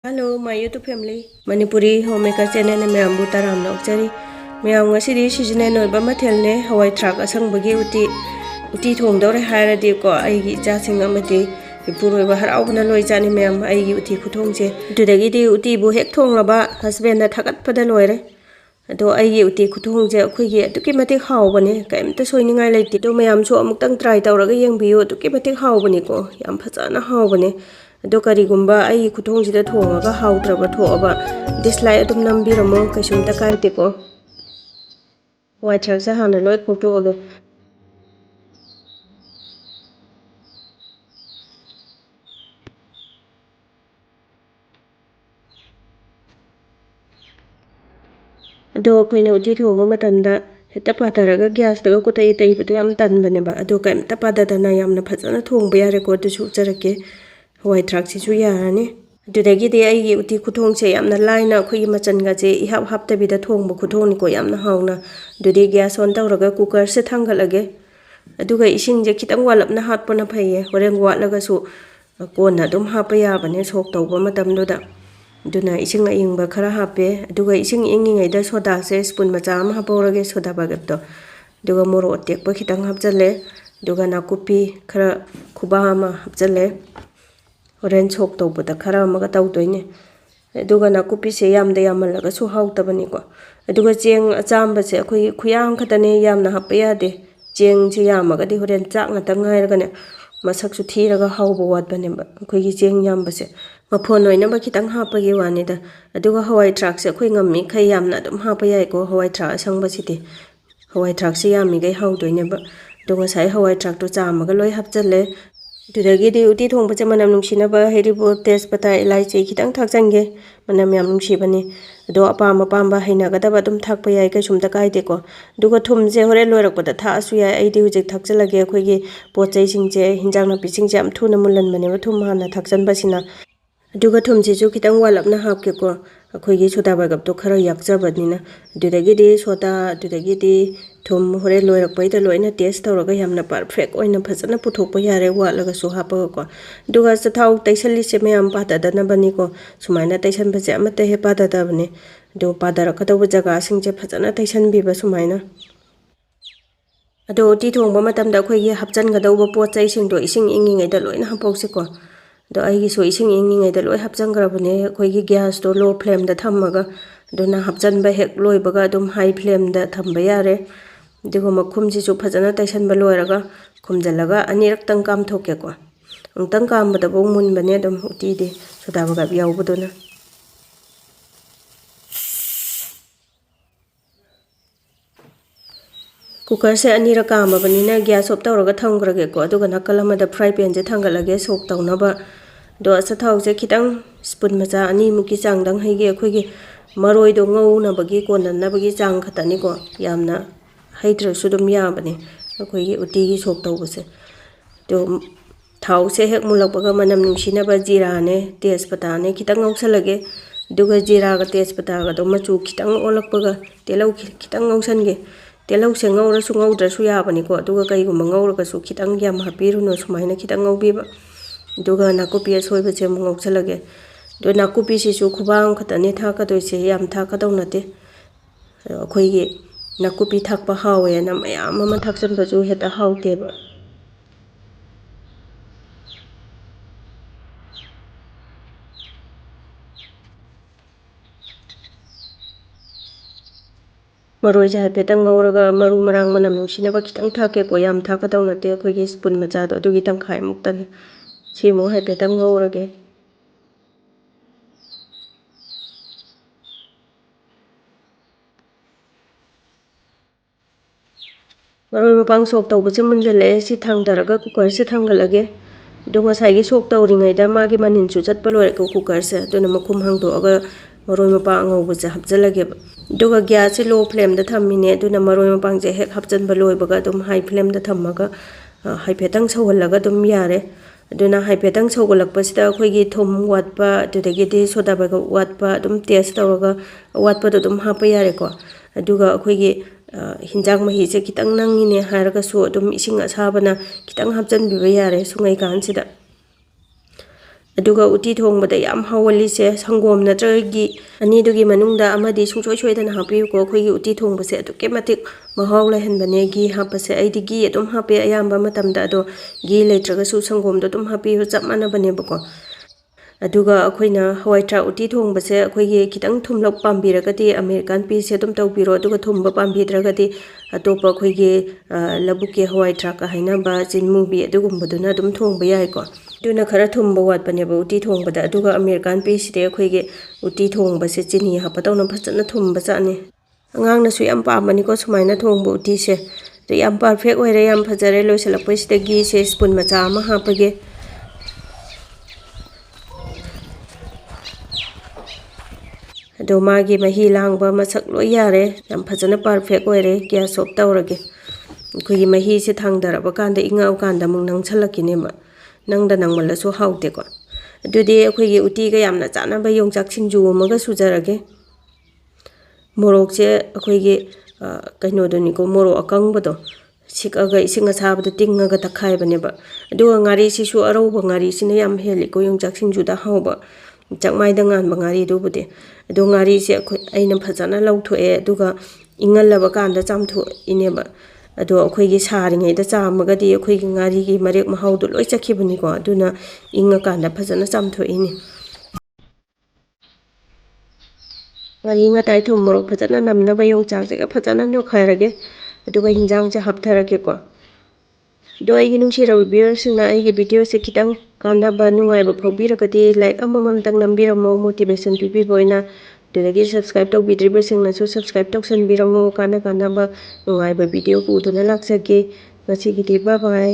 Hello, my YouTube family. Manipuri Homemaker channel me ambu taram lokchari. Me ang ngasi di season no ba mathel ne hawai thrak asangba gi utti thong dore haira di ko ai gi cha sing amati puroi ba harau bana loi chani me am ai gi utti khuthong che du da gi di utti bu hek thong la ba husband na thakat pada loi re do ai gi utti khuthong je khoi gi tuki mate haw bane kaim ta soi ningai lai ti do me am so amuk tang try tawra ga yeng biyo tuki mate haw bane ko yam phachana haw bane do karigumba ai khuthong jida thonga hautraba thoaba dislike adum nambiramo kaisum ta kaite ko white rice hana loi photo odo do koina uti thoba matanda heta pataraga gas daga ko tai tai patu am tan bane ba do kaim ta pada dana yamna phachana thongba ya record su charake white rice si su yarani Dudagi de ai uti khuthong che yamna laina khoi machan ga che ihap hap ta bida thongba khuthong ni ko yamna hauna dudi gas on tawraga cooker se thangalage aduga ising je khitang walap na hat pona phaiye horeng watlaga su kona dum hapa ya bane sok tawba matam do da duna ising aingba khara hape aduga ising ingi ngai da soda se spoon macha am haporage soda bagat to duga moro tek pa khitang hapjale duga nakupi khara khuba ma hapjale Oren chok to buta khara maga taw toine aduga nakupi se yamda yamalaga su hautabani ko aduga cheng achamba se khoi khuyang khatane yamna hapya de cheng che yamaga di horen chak na tangai raga ne masak su thiraga hauba wat bane ba khoi gi cheng yamba se maphon oina ba khitang hapagi wani da aduga hawai truck se khoi ngammi khai yamna dum hapa yai ko hawai truck asangba siti hawai truck se yammi gai hau doine ba dunga sai hawai truck to chamaga loi hapchale Dudagi di uti thong bacha manam nungsina ba heribo test pata Leite khitang thak jange manam yam nungsi bani do apam apam ba haina gada ba dum thak pa yai ka sumta kai de ko duga thum je hore lorak pata tha asu yai ai di hujik thak chalage khoi gi pochai sing je hinjang na pising jam thuna mulan bane ba thum hana thak chan ba sina duga thum je ju khitang walap na hap ke ko khoi gi soda ba gap to khara yak cha badina dudagi di soda dudagi di thum hore loirak pai da loina test tawraga yamna perfect oina phachana puthok pa yare watlaga su hapa ko duga chathau taisali se me am pada dana bani ko sumaina taisan baje amate he pada da bane do padara khadaw jaga sing je phachana taisan bi ba sumaina ado ti thongba matam da khoi gi hapchan gadaw ba po chai sing do ising ingi ngai da loina hapok se ko do ai gi so ising ingi ngai da loi hapchang gra bane khoi gi gas to low flame da thammaga dona hapchan ba hek loi baga dum high flame da thamba yare Digo makhum si su phajana taisan ba loiraga khumjalaga anirak tang kam thoke ko tang kam bada bo mun bane dum uti de soda baga biaw budona cooker se anira kam bani na gas op tawraga thamgrage ko aduga nakalama da fry pan je thangalage sok tawna ba do sa thau je khitang spoon macha ani muki changdang haige khoigi maroi do ngau na bagi ko na bagi chang khatani ko yamna Hydra sudum ya bane akoi uti gi sok taw base to thau se hek mulak baga manam nungsina ba jira ne tejpata ne khitang ngausalage duga jira ga tejpata ga do machu khitang olak baga telau khitang ngausan ge telau se ngaura su ngaudra su ya bane ko duga kai gu mangaura ga su khitang yam hapiru no sumaina khitang ngaubi ba duga nakupi soi ba che ngausalage do nakupi si su khubang khatane tha ka doi se yam tha ka daw nate akoi gi Nakupi thakpa hawe na mayam ama thaksan ba ju heta haute ba maroi ja petang ngauraga maru marang manam nungsina ba khitang thake ko yam thaka daw na te khoi gi spoon macha do adugi tang khai muktan chimo hai petang ngaurage maroi mapang sok taw ba chimun jale si thang daraga cooker se thangalage dunga sai gi sok taw ringai da ma gi manin chu chat pa loi ko cooker se duna makhum hang do aga maroi mapa ngau ba cha hapjalage duga gas se low flame da thammine duna maroi mapang je hek hapjan ba loi baga dum high flame da thammaga high petang sawalaga dum yare duna high petang sawgalak pa sida khoi gi thum wat pa dudagi di soda ba wat pa dum test tawraga wat pa dum hapa yare ko aduga khoi gi hinjang mahi se kitang nangine haraga su dum ising asabana kitang hapjan bi yare sungai kan sida ꯑꯗꯨꯒ ꯎꯇꯤ ꯊꯣꯡꯕꯗ ꯌꯥꯝ ꯍꯥꯎꯍꯜꯂꯤꯁꯦ ꯁꯪꯒꯣꯝ ꯅꯠꯇ꯭ꯔꯒ ꯘꯤ ꯑꯅꯤꯗꯨꯒꯤ ꯃꯅꯨꯡꯗ ꯑꯃꯗꯤ ꯁꯨꯡꯁꯣꯏ ꯁꯣꯏꯗꯅ ꯍꯥꯞꯄꯤꯌꯨꯀꯣ ꯑꯩꯈꯣꯏꯒꯤ ꯎꯇꯤ ꯊꯣꯡꯕꯁꯦ ꯑꯗꯨꯛꯀꯤ ꯃꯇꯤꯛ ꯃꯍꯥꯎ ꯂꯩꯍꯟꯕꯅꯦ ꯘꯤ ꯍꯥꯞꯄꯁꯦ ꯑꯩꯗꯤ ꯘꯤ ꯑꯗꯨꯝ ꯍꯥꯞꯄꯦ ꯑꯌꯥꯝꯕ ꯃꯇꯝꯗ ꯑꯗꯣ ꯘꯤ ꯂꯩꯇ꯭ꯔꯒꯁꯨ ꯁꯪꯒꯣꯝꯗꯣ ꯑꯗꯨꯝ ꯍꯥꯞꯄꯤꯌꯨ ꯆꯞ ꯃꯥꯟꯅꯕꯅꯦꯕꯀꯣ ꯑꯗꯨꯒ ꯑꯩꯈꯣꯏꯅ ꯍꯋꯥꯏ ꯊꯔꯥꯛ ꯎꯇꯤ ꯊꯣꯡꯕꯁꯦ ꯑꯩꯈꯣꯏꯒꯤ ꯈꯤꯇꯪ ꯊꯨꯝꯂꯞ ꯄꯥꯝꯕꯤꯔꯒꯗꯤ ꯑꯃꯦꯔꯤꯀꯥꯟ ꯄꯤꯁꯁꯦ ꯑꯗꯨꯝ ꯇꯧꯕꯤꯔꯣ ꯑꯗꯨꯒ ꯊꯨꯝꯕ ꯄꯥꯝꯕꯤꯗ꯭ꯔꯒꯗꯤ ꯑꯇꯣꯞꯄ ꯑꯩꯈꯣꯏꯒꯤ ꯂꯧꯕꯨꯛꯀꯤ ꯍꯋꯥꯏ ꯊꯔꯥꯛꯀ ꯍꯥꯏꯅꯕ ꯆꯤꯟꯃꯨꯕꯤ ꯑꯗꯨꯒꯨꯝꯕꯗꯨꯅ ꯑꯗꯨꯝ ꯊꯣꯡꯕ ꯌꯥꯏꯀꯣ ꯑꯗꯨꯅ ꯈꯔ ꯊꯨꯝꯕ ꯋꯥꯠꯄꯅꯦꯕ ꯎꯇꯤ ꯊꯣꯡꯕꯗ ꯑꯗꯨꯒ ꯑꯃꯦꯔꯤꯀꯥꯟ ꯄꯤꯁꯁꯤꯗꯤ ꯑꯩꯈꯣꯏꯒꯤ ꯎꯇꯤ ꯊꯣꯡꯕꯁꯦ ꯆꯤꯅꯤ ꯍꯥꯞꯄꯗꯧꯅ ꯐꯖꯅ ꯊꯨꯝꯕ ꯆꯥꯠꯅꯤ ꯑꯉꯥꯡꯅꯁꯨ ꯌꯥꯝ ꯄꯥꯝꯕꯅꯤꯀꯣ ꯁꯨꯃꯥꯏꯅ ꯊꯣꯡꯕ ꯎꯇꯤꯁꯦ ꯑꯗꯣ ꯌꯥꯝ ꯄꯔꯐꯦꯛ ꯑꯣꯏꯔꯦ ꯌꯥꯝ ꯐꯖꯔꯦ ꯂꯣꯏꯁꯤꯜꯂꯛꯄꯁꯤꯗ ꯘꯤꯁꯦ ꯁ꯭ꯄꯨꯟ ꯃꯆꯥ ꯑꯃ ꯍꯥꯞꯄꯒꯦ ꯑꯗꯣ ꯃꯥꯒꯤ ꯃꯍꯤ ꯂꯥꯡꯕ ꯃꯁꯛ ꯂꯣꯏ ꯌꯥꯔꯦ ꯌꯥꯝ ꯐꯖꯅ ꯄꯔꯐꯦꯛ ꯑꯣꯏꯔꯦ ꯒ꯭ꯌꯥꯁ ꯑꯣꯐ ꯇꯧꯔꯒꯦ ꯑꯩꯈꯣꯏꯒꯤ ꯃꯍꯤꯁꯦ ꯊꯥꯡꯊꯔꯕ ꯀꯥꯟꯗ ꯏꯪꯉꯛꯑꯀꯥꯟꯗ ꯑꯃꯨꯛ ꯅꯪꯁꯜꯂꯛꯈꯤꯅꯦꯕ ꯅꯪꯗ ꯅꯪꯃꯜꯂꯁꯨ ꯍꯥꯎꯇꯦꯀꯣ ꯑꯗꯨꯗꯤ ꯑꯩꯈꯣꯏꯒꯤ ꯎꯇꯤꯒ ꯌꯥꯝꯅ ꯆꯥꯅꯕ ꯌꯣꯡꯆꯥꯛ ꯁꯤꯡꯖꯨ ꯑꯃꯒ ꯁꯨꯖꯔꯒꯦ ꯃꯣꯔꯣꯛꯁꯦ ꯑꯩꯈꯣꯏꯒꯤ ꯀꯩꯅꯣꯗꯨꯅꯤꯀꯣ ꯃꯣꯔꯣꯛ ꯑꯀꯪꯕꯗꯣ ꯁꯤꯛꯑꯒ ꯏꯁꯤꯡ ꯑꯁꯥꯕꯗ ꯇꯤꯡꯉꯒ ꯇꯛꯈꯥꯏꯕꯅꯦꯕ ꯑꯗꯨꯒ ꯉꯥꯔꯤꯁꯤꯁꯨ ꯑꯔꯧꯕ ꯉꯥꯔꯤꯁꯤꯅ ꯌꯥꯝ ꯍꯦꯜꯂꯤꯀꯣ ꯌꯣꯡꯆꯥꯛ ꯁꯤꯡꯖꯨꯗ ꯍꯥꯎꯕ ꯆꯥꯛꯃꯥꯏꯗ ꯉꯥꯟꯕ ꯉꯥꯔꯤꯗꯨꯕꯨꯗꯤ ꯑꯗꯣ ꯉꯥꯔꯤꯁꯦ ꯑꯩꯅ ꯐꯖꯅ ꯂꯧꯊꯣꯛꯑꯦ ꯑꯗꯨꯒ ꯏꯪꯍꯜꯂꯕ ꯀꯥꯟꯗ ꯆꯥꯝꯊꯣꯛꯏꯅꯦꯕ ꯑꯗꯣ ꯑꯩꯈꯣꯏꯒꯤ ꯁꯥꯔꯤꯉꯩꯗ ꯆꯥꯝꯃꯒꯗꯤ ꯑꯩꯈꯣꯏꯒꯤ ꯉꯥꯔꯤꯒꯤ ꯃꯔꯦꯛ ꯃꯍꯥꯎꯗꯣ ꯂꯣꯏ ꯆꯠꯈꯤꯕꯅꯤꯀꯣ ꯑꯗꯨꯅ ꯏꯪꯉꯀꯥꯟꯗ ꯐꯖꯅ ꯆꯥꯝꯊꯣꯛꯏꯅꯤ ꯉꯥꯔꯤ ꯉꯇꯥꯏ ꯊꯨꯝ ꯃꯣꯔꯣꯛ ꯐꯖꯅ ꯅꯝꯅꯕ ꯌꯣꯡꯆꯥꯛꯁꯤꯒ ꯐꯖꯅ ꯅꯣꯏꯈꯥꯏꯔꯒꯦ ꯑꯗꯨꯒ ꯍꯤꯟꯖꯥꯡꯁꯦ ꯍꯥꯞꯊꯔꯒꯦꯀꯣ ꯑꯗꯣ ꯑꯩꯒꯤ ꯅꯨꯡꯁꯤꯔꯕ ꯚ꯭ꯌꯨꯑꯔꯁꯤꯡꯅ ꯑꯩꯒꯤ ꯚꯤꯗꯤꯑꯣꯁꯦ ꯈꯤꯇꯪ ꯀꯥꯟꯅꯕ ꯅꯨꯡꯉꯥꯏꯕ ꯐꯥꯎꯕꯤꯔꯒꯗꯤ ꯂꯥꯏꯛ ꯑꯃꯃꯝꯇꯪ ꯅꯝꯕꯤꯔꯝꯃꯣ ꯃꯣꯇꯤꯚꯦꯁꯟ ꯄꯤꯕꯤꯕ ꯑꯣꯏꯅ ꯑꯗꯨꯗꯒꯤ ꯁꯕꯁꯀ꯭ꯔꯥꯏꯕ ꯇꯧꯕꯤꯗ꯭ꯔꯤꯕꯁꯤꯡꯅꯁꯨ ꯁꯕꯁꯀ꯭ꯔꯥꯏꯕ ꯇꯧꯁꯟꯕꯤꯔꯝꯃꯣ ꯀꯥꯟꯅꯕ ꯅꯨꯡꯉꯥꯏꯕ ꯚꯤꯗꯤꯑꯣ ꯄꯨꯗꯨꯅ ꯂꯥꯛꯆꯒꯦ ꯉꯁꯤꯒꯤꯗꯤ ꯕꯥꯏ ꯕꯥꯏ